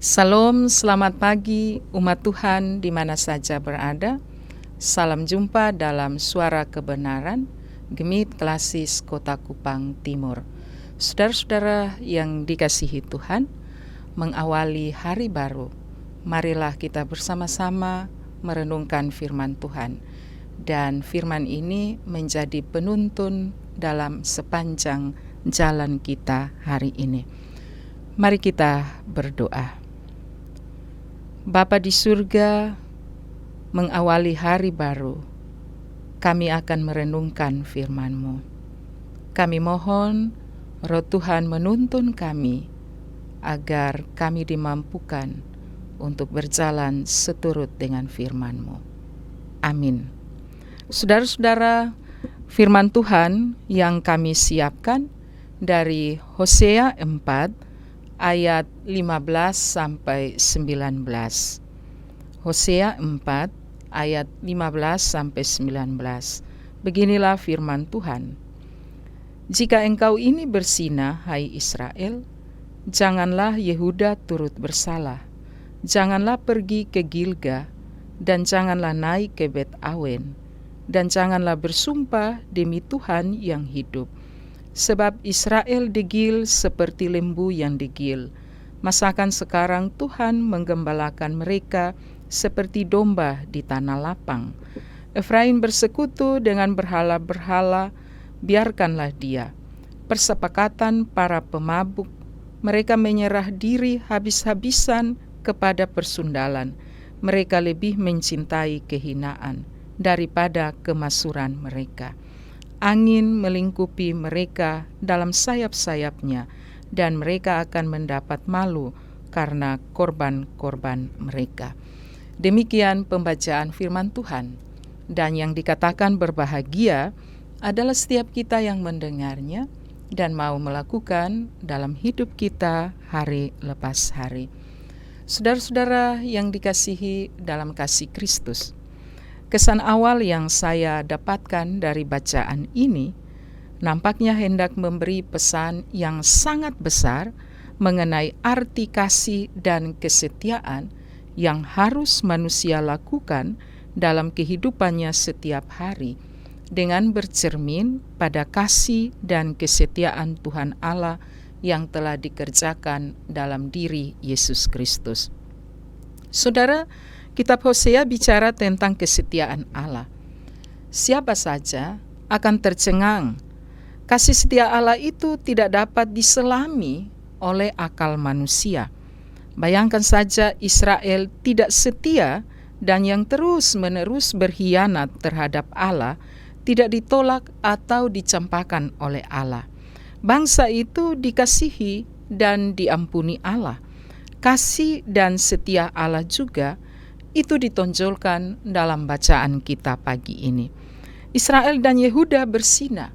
Salam, selamat pagi umat Tuhan di mana saja berada. Salam jumpa dalam Suara Kebenaran, Gemit Klasis Kota Kupang Timur. Saudara-saudara yang dikasihi Tuhan, mengawali hari baru, marilah kita bersama-sama merenungkan firman Tuhan. Dan firman ini menjadi penuntun dalam sepanjang jalan kita hari ini. Mari kita berdoa. Bapa di surga, mengawali hari baru, kami akan merenungkan firman-Mu. Kami mohon Roh Tuhan menuntun kami, agar kami dimampukan untuk berjalan seturut dengan firman-Mu. Amin. Saudara-saudara, firman Tuhan yang kami siapkan dari Hosea 4, ayat 15 sampai 19. Hosea 4 ayat 15 sampai 19. Beginilah firman Tuhan. Jika engkau ini bersinah, hai Israel, janganlah Yehuda turut bersalah. Janganlah pergi ke Gilga, dan janganlah naik ke Bet Awen, dan janganlah bersumpah demi Tuhan yang hidup. Sebab Israel degil seperti lembu yang degil. Masakan sekarang Tuhan menggembalakan mereka seperti domba di tanah lapang. Efraim bersekutu dengan berhala-berhala, biarkanlah dia. Persepakatan para pemabuk, mereka menyerah diri habis-habisan kepada persundalan. Mereka lebih mencintai kehinaan daripada kemasuran mereka. Angin melingkupi mereka dalam sayap-sayapnya, dan mereka akan mendapat malu karena korban-korban mereka. Demikian pembacaan firman Tuhan. Dan yang dikatakan berbahagia adalah setiap kita yang mendengarnya dan mau melakukan dalam hidup kita hari lepas hari. Saudara-saudara yang dikasihi dalam kasih Kristus, kesan awal yang saya dapatkan dari bacaan ini nampaknya hendak memberi pesan yang sangat besar mengenai arti kasih dan kesetiaan yang harus manusia lakukan dalam kehidupannya setiap hari, dengan bercermin pada kasih dan kesetiaan Tuhan Allah yang telah dikerjakan dalam diri Yesus Kristus. Saudara, Kitab Hosea bicara tentang kesetiaan Allah. Siapa saja akan tercengang. Kasih setia Allah itu tidak dapat diselami oleh akal manusia. Bayangkan saja Israel tidak setia dan yang terus-menerus berkhianat terhadap Allah, tidak ditolak atau dicampakkan oleh Allah. Bangsa itu dikasihi dan diampuni Allah. Kasih dan setia Allah juga itu ditonjolkan dalam bacaan kita pagi ini. Israel dan Yehuda bersinah,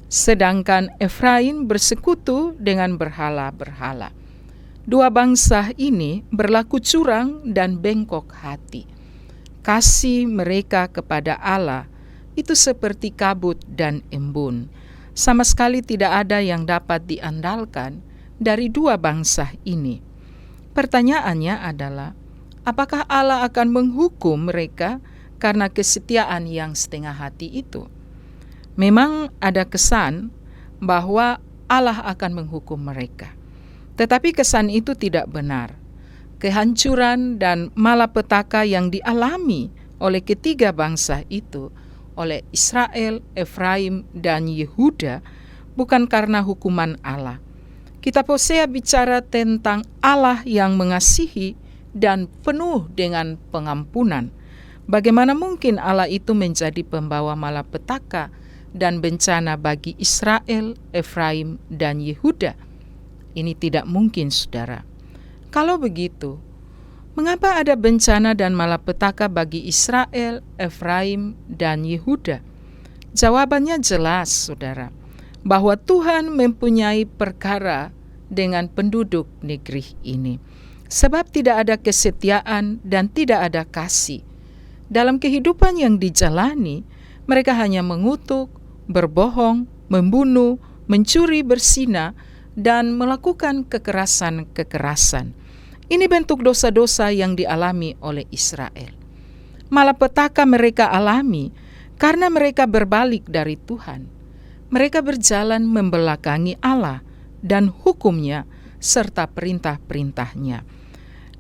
sedangkan Efraim bersekutu dengan berhala-berhala. Dua bangsa ini berlaku curang dan bengkok hati. Kasih mereka kepada Allah itu seperti kabut dan embun. Sama sekali tidak ada yang dapat diandalkan dari dua bangsa ini. Pertanyaannya adalah, apakah Allah akan menghukum mereka karena kesetiaan yang setengah hati itu? Memang ada kesan bahwa Allah akan menghukum mereka. Tetapi kesan itu tidak benar. Kehancuran dan malapetaka yang dialami oleh ketiga bangsa itu, oleh Israel, Efraim, dan Yehuda, bukan karena hukuman Allah. Kitab Hosea bicara tentang Allah yang mengasihi dan penuh dengan pengampunan. Bagaimana mungkin Allah itu menjadi pembawa malapetaka dan bencana bagi Israel, Efraim, dan Yehuda? Ini tidak mungkin, saudara. Kalau begitu, mengapa ada bencana dan malapetaka bagi Israel, Efraim, dan Yehuda? Jawabannya jelas, saudara, bahwa Tuhan mempunyai perkara dengan penduduk negeri ini. Sebab tidak ada kesetiaan dan tidak ada kasih. Dalam kehidupan yang dijalani, mereka hanya mengutuk, berbohong, membunuh, mencuri, berzinah, dan melakukan kekerasan-kekerasan. Ini bentuk dosa-dosa yang dialami oleh Israel. Malapetaka mereka alami karena mereka berbalik dari Tuhan. Mereka berjalan membelakangi Allah dan hukum-Nya serta perintah-perintah-Nya.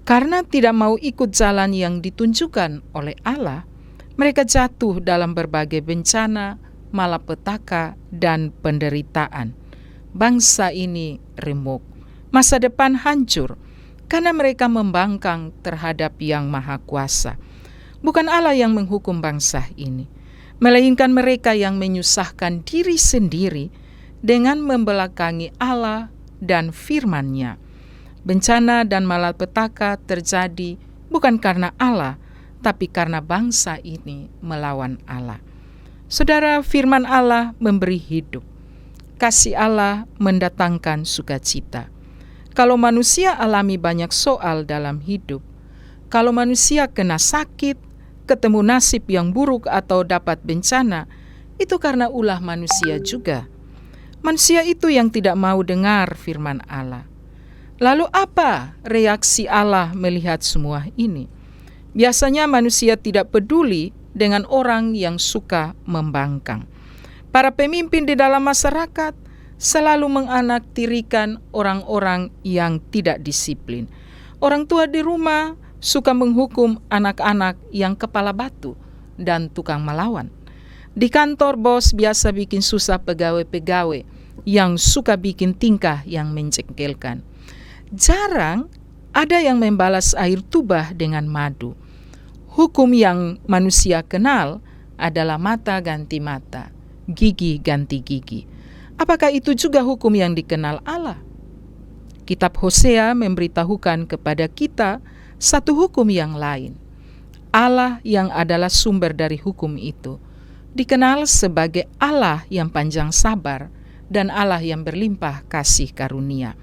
Karena tidak mau ikut jalan yang ditunjukkan oleh Allah, mereka jatuh dalam berbagai bencana, malapetaka, dan penderitaan. Bangsa ini remuk, masa depan hancur, karena mereka membangkang terhadap Yang Maha Kuasa. Bukan Allah yang menghukum bangsa ini, melainkan mereka yang menyusahkan diri sendiri dengan membelakangi Allah dan firman-Nya. Bencana dan malapetaka terjadi bukan karena Allah, tapi karena bangsa ini melawan Allah. Saudara, firman Allah memberi hidup. Kasih Allah mendatangkan sukacita. Kalau manusia alami banyak soal dalam hidup, kalau manusia kena sakit, ketemu nasib yang buruk atau dapat bencana, itu karena ulah manusia juga. Manusia itu yang tidak mau dengar firman Allah. Lalu apa reaksi Allah melihat semua ini? Biasanya manusia tidak peduli dengan orang yang suka membangkang. Para pemimpin di dalam masyarakat selalu menganaktirikan orang-orang yang tidak disiplin. Orang tua di rumah suka menghukum anak-anak yang kepala batu dan tukang melawan. Di kantor bos biasa bikin susah pegawai-pegawai yang suka bikin tingkah yang menjengkelkan. Jarang ada yang membalas air tuba dengan madu. Hukum yang manusia kenal adalah mata ganti mata, gigi ganti gigi. Apakah itu juga hukum yang dikenal Allah? Kitab Hosea memberitahukan kepada kita satu hukum yang lain. Allah yang adalah sumber dari hukum itu dikenal sebagai Allah yang panjang sabar dan Allah yang berlimpah kasih karunia.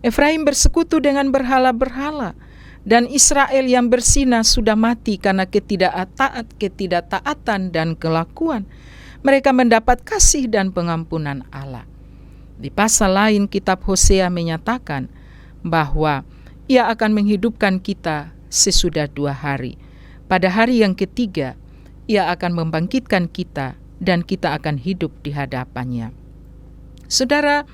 Efraim bersekutu dengan berhala-berhala, dan Israel yang bersinah sudah mati karena ketidaktaatan dan kelakuan. Mereka mendapat kasih dan pengampunan Allah. Di pasal lain kitab Hosea menyatakan bahwa Ia akan menghidupkan kita sesudah 2 hari. Pada hari yang ketiga, Ia akan membangkitkan kita dan kita akan hidup di hadapan-Nya. Saudara,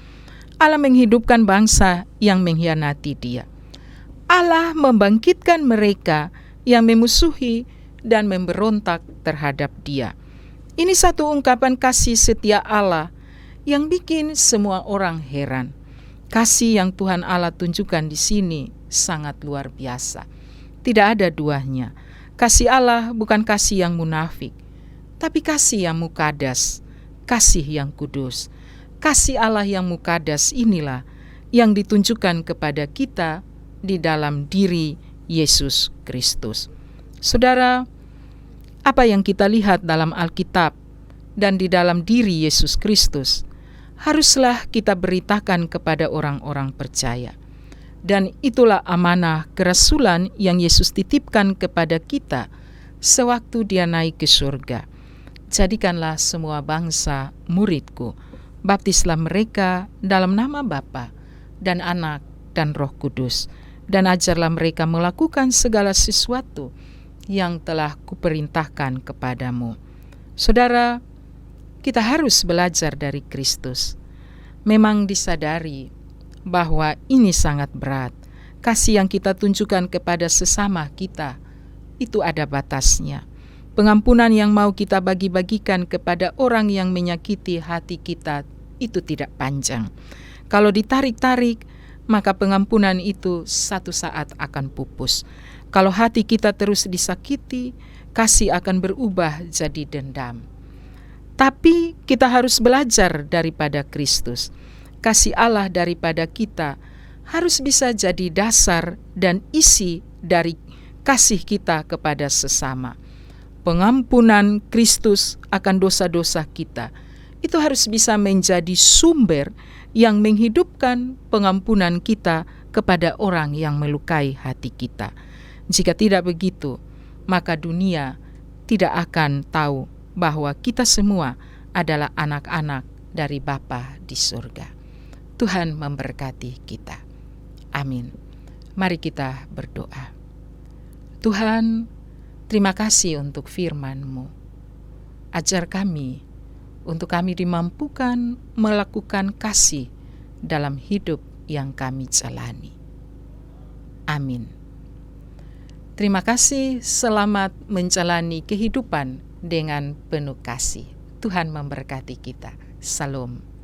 Allah menghidupkan bangsa yang mengkhianati Dia. Allah membangkitkan mereka yang memusuhi dan memberontak terhadap Dia. Ini satu ungkapan kasih setia Allah yang bikin semua orang heran. Kasih yang Tuhan Allah tunjukkan di sini sangat luar biasa. Tidak ada duanya. Kasih Allah bukan kasih yang munafik, tapi kasih yang mukadas, kasih yang kudus. Kasih Allah yang mukadas inilah yang ditunjukkan kepada kita di dalam diri Yesus Kristus. Saudara, apa yang kita lihat dalam Alkitab dan di dalam diri Yesus Kristus haruslah kita beritakan kepada orang-orang percaya. Dan itulah amanah kerasulan yang Yesus titipkan kepada kita sewaktu Dia naik ke surga. Jadikanlah semua bangsa murid-Ku. Baptislah mereka dalam nama Bapa dan Anak dan Roh Kudus, dan ajarlah mereka melakukan segala sesuatu yang telah Kuperintahkan kepadamu. Saudara, kita harus belajar dari Kristus. Memang disadari bahwa ini sangat berat. Kasih yang kita tunjukkan kepada sesama kita, itu ada batasnya. Pengampunan yang mau kita bagi-bagikan kepada orang yang menyakiti hati kita, itu tidak panjang. Kalau ditarik-tarik, maka pengampunan itu satu saat akan pupus. Kalau hati kita terus disakiti, kasih akan berubah jadi dendam. Tapi kita harus belajar daripada Kristus. Kasih Allah daripada kita harus bisa jadi dasar dan isi dari kasih kita kepada sesama. Pengampunan Kristus akan dosa-dosa kita itu harus bisa menjadi sumber yang menghidupkan pengampunan kita kepada orang yang melukai hati kita. Jika tidak begitu, maka dunia tidak akan tahu bahwa kita semua adalah anak-anak dari Bapa di surga. Tuhan memberkati kita. Amin. Mari kita berdoa. Tuhan, terima kasih untuk firman-Mu. Ajar kami untuk kami dimampukan melakukan kasih dalam hidup yang kami jalani. Amin. Terima kasih, selamat menjalani kehidupan dengan penuh kasih. Tuhan memberkati kita. Salam.